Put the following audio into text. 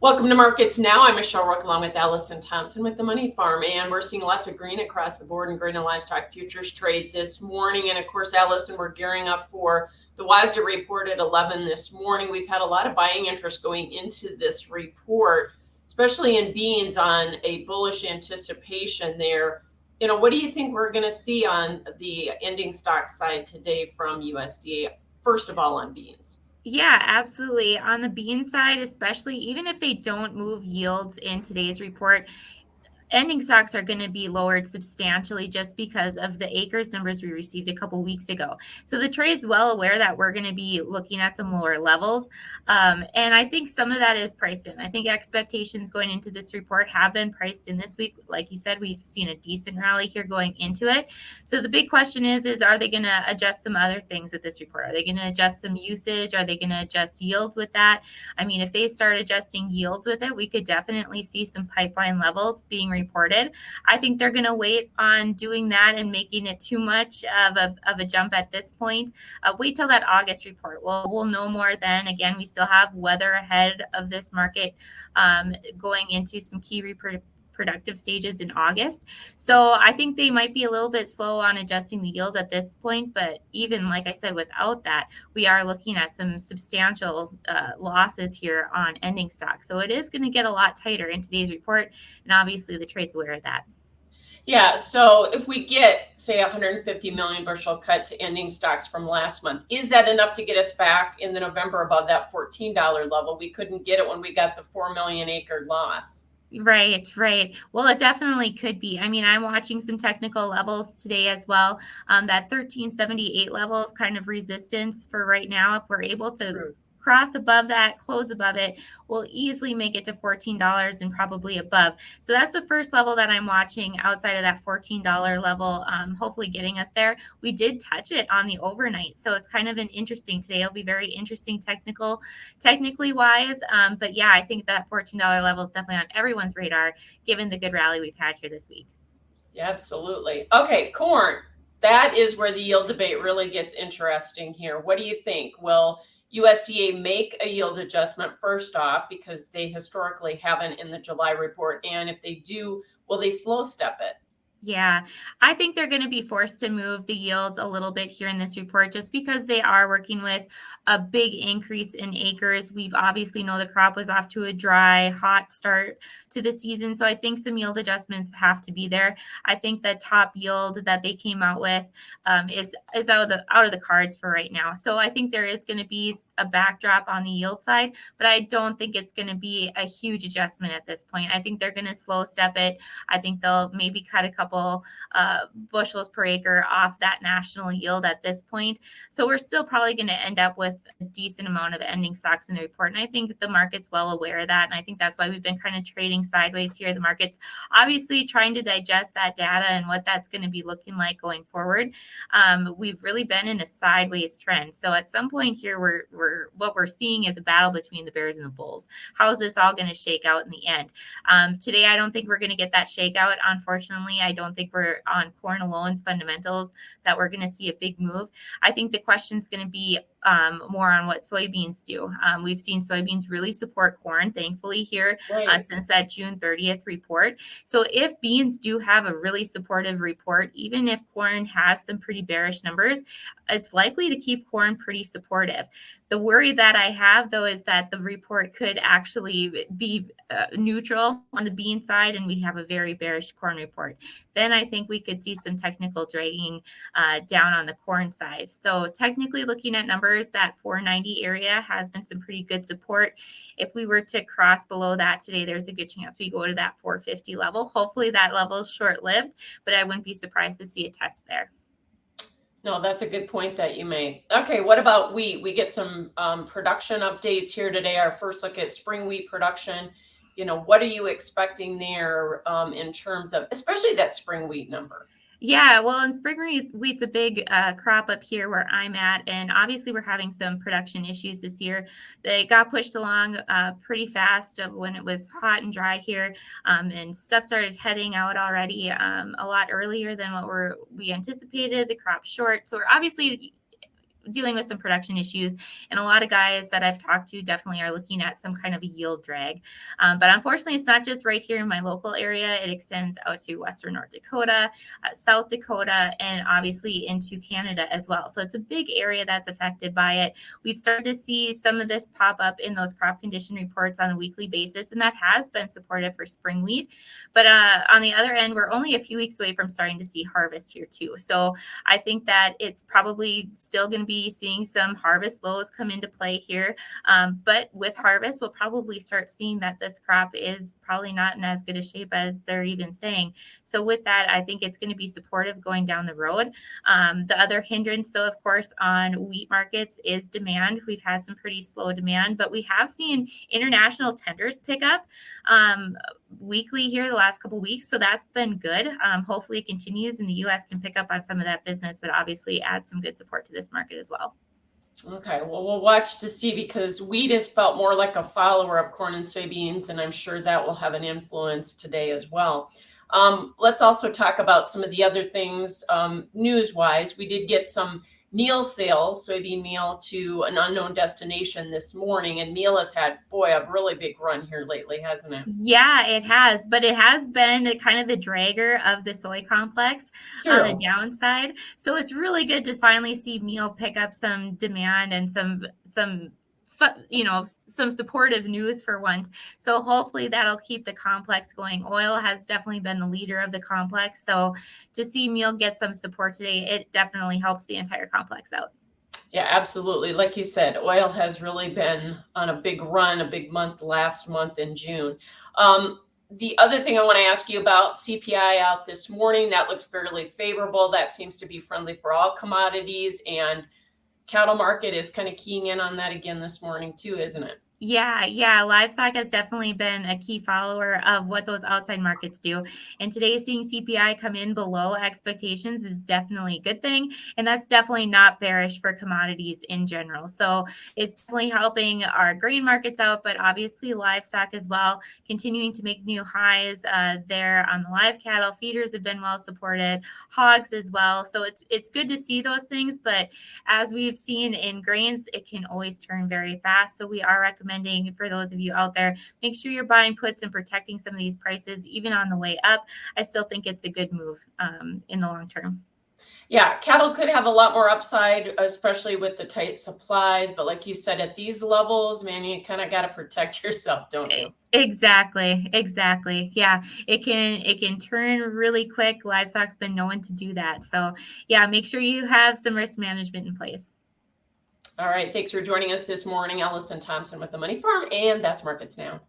Welcome to Markets Now. I'm Michelle Rook along with Allison Thompson with the Money Farm, and we're seeing lots of green across the board in grain and livestock futures trade this morning. And of course, Allison, we're gearing up for the WASDE report at 11 this morning. We've had a lot of buying interest going into this report, especially in beans on a bullish anticipation there. What do you think we're going to see on the ending stock side today from USDA? First of all, on beans. Yeah, absolutely. On the bean side, especially, even if they don't move yields in today's report, ending stocks are going to be lowered substantially just because of the acres numbers we received a couple weeks ago. So the trade's well aware that we're going to be looking at some lower levels. And I think some of that is priced in. I think expectations going into this report have been priced in this week. Like you said, we've seen a decent rally here going into it. So the big question is are they going to adjust some other things with this report? Are they going to adjust some usage? Are they going to adjust yields with that? I mean, if they start adjusting yields with it, we could definitely see some pipeline levels being reported. I think they're going to wait on doing that and making it too much of a jump at this point. Wait till that August report. We'll know more then. Again, we still have weather ahead of this market going into some key productive stages in August. So I think they might be a little bit slow on adjusting the yields at this point. But even like I said, without that, we are looking at some substantial losses here on ending stock. So it is going to get a lot tighter in today's report. And obviously the trade's aware of that. Yeah, so if we get, say, 150 million bushel cut to ending stocks from last month, is that enough to get us back in the November above that $14 level? We couldn't get it when we got the 4 million acre loss. Right. Well, it definitely could be. I mean, I'm watching some technical levels today as well. That 1378 level is kind of resistance for right now. If we're able to cross above that, close above it, we'll easily make it to $14 and probably above. So that's the first level that I'm watching outside of that $14 level, hopefully getting us there. We did touch it on the overnight. So it's kind of an interesting today. It'll be very interesting technically wise. But yeah, I think that $14 level is definitely on everyone's radar, given the good rally we've had here this week. Yeah, absolutely. Okay, corn. That is where the yield debate really gets interesting here. What do you think? Will USDA make a yield adjustment first off, because they historically haven't in the July report? And if they do, will they slow step it? Yeah, I think they're going to be forced to move the yields a little bit here in this report just because they are working with a big increase in acres. We've obviously know the crop was off to a dry, hot start to the season. So I think some yield adjustments have to be there. I think the top yield that they came out with is out of the cards for right now. So I think there is going to be a backdrop on the yield side, but I don't think it's going to be a huge adjustment at this point. I think they're going to slow step it. I think they'll maybe cut a couple bushels per acre off that national yield at this point. So we're still probably going to end up with a decent amount of ending stocks in the report. And I think the market's well aware of that. And I think that's why we've been kind of trading sideways here. The market's obviously trying to digest that data and what that's going to be looking like going forward. We've really been in a sideways trend. So at some point here, what we're seeing is a battle between the bears and the bulls. How is this all going to shake out in the end? Today, I don't think we're going to get that shakeout. Unfortunately, I don't think we're on corn alone's fundamentals that we're going to see a big move. I think the question is going to be more on what soybeans do. We've seen soybeans really support corn, thankfully, here since that June 30th report. So if beans do have a really supportive report, even if corn has some pretty bearish numbers, it's likely to keep corn pretty supportive. The worry that I have, though, is that the report could actually be neutral on the bean side and we have a very bearish corn report. Then I think we could see some technical dragging down on the corn side. So technically looking at numbers, that 490 area has been some pretty good support. If we were to cross below that today, there's a good chance we go to that 450 level. Hopefully that level is short-lived, but I wouldn't be surprised to see a test there. No, that's a good point that you made. Okay, what about wheat? We get some production updates here today. Our first look at spring wheat production. What are you expecting there in terms of, especially that spring wheat number? Yeah, well, in spring wheat's a big crop up here where I'm at, and obviously we're having some production issues this year. They got pushed along pretty fast when it was hot and dry here, and stuff started heading out already a lot earlier than what we anticipated. The crop's short, so we're obviously dealing with some production issues. And a lot of guys that I've talked to definitely are looking at some kind of a yield drag. But unfortunately, it's not just right here in my local area. It extends out to Western North Dakota, South Dakota, and obviously into Canada as well. So it's a big area that's affected by it. We've started to see some of this pop up in those crop condition reports on a weekly basis, and that has been supportive for spring wheat. But on the other end, we're only a few weeks away from starting to see harvest here too. So I think that it's probably still going to be seeing some harvest lows come into play here. But with harvest, we'll probably start seeing that this crop is probably not in as good a shape as they're even saying. So with that, I think it's going to be supportive going down the road. The other hindrance, though, of course, on wheat markets is demand. We've had some pretty slow demand, but we have seen international tenders pick up weekly here the last couple of weeks. So that's been good. Hopefully it continues and the U.S. can pick up on some of that business, but obviously add some good support to this market as well. Okay, well, we'll watch to see, because wheat has felt more like a follower of corn and soybeans, and I'm sure that will have an influence today as well. Let's also talk about some of the other things news-wise. We did get some meal sales, soybean meal, to an unknown destination this morning, and meal has had, boy, a really big run here lately, hasn't it? Yeah, it has, but it has been kind of the dragger of the soy complex on the downside. So it's really good to finally see meal pick up some demand and some supportive news for once. So hopefully that'll keep the complex going. Oil has definitely been the leader of the complex. So to see meal get some support today, it definitely helps the entire complex out. Yeah, absolutely. Like you said, oil has really been on a big run, a big month last month in June. The other thing I want to ask you about, CPI out this morning, that looks fairly favorable. That seems to be friendly for all commodities, and cattle market is kind of keying in on that again this morning too, isn't it? Yeah. Livestock has definitely been a key follower of what those outside markets do. And today, seeing CPI come in below expectations is definitely a good thing. And that's definitely not bearish for commodities in general. So it's definitely helping our grain markets out, but obviously livestock as well, continuing to make new highs there on the live cattle. Feeders have been well supported, hogs as well. So it's good to see those things. But as we've seen in grains, it can always turn very fast. So we are recommending for those of you out there, make sure you're buying puts and protecting some of these prices, even on the way up. I still think it's a good move in the long term. Yeah, cattle could have a lot more upside, especially with the tight supplies. But like you said, at these levels, man, you kind of got to protect yourself, don't you? Exactly. Yeah, it can turn really quick. Livestock's been known to do that. So yeah, make sure you have some risk management in place. All right. Thanks for joining us this morning. Allison Thompson with the Money Farm, and that's Markets Now.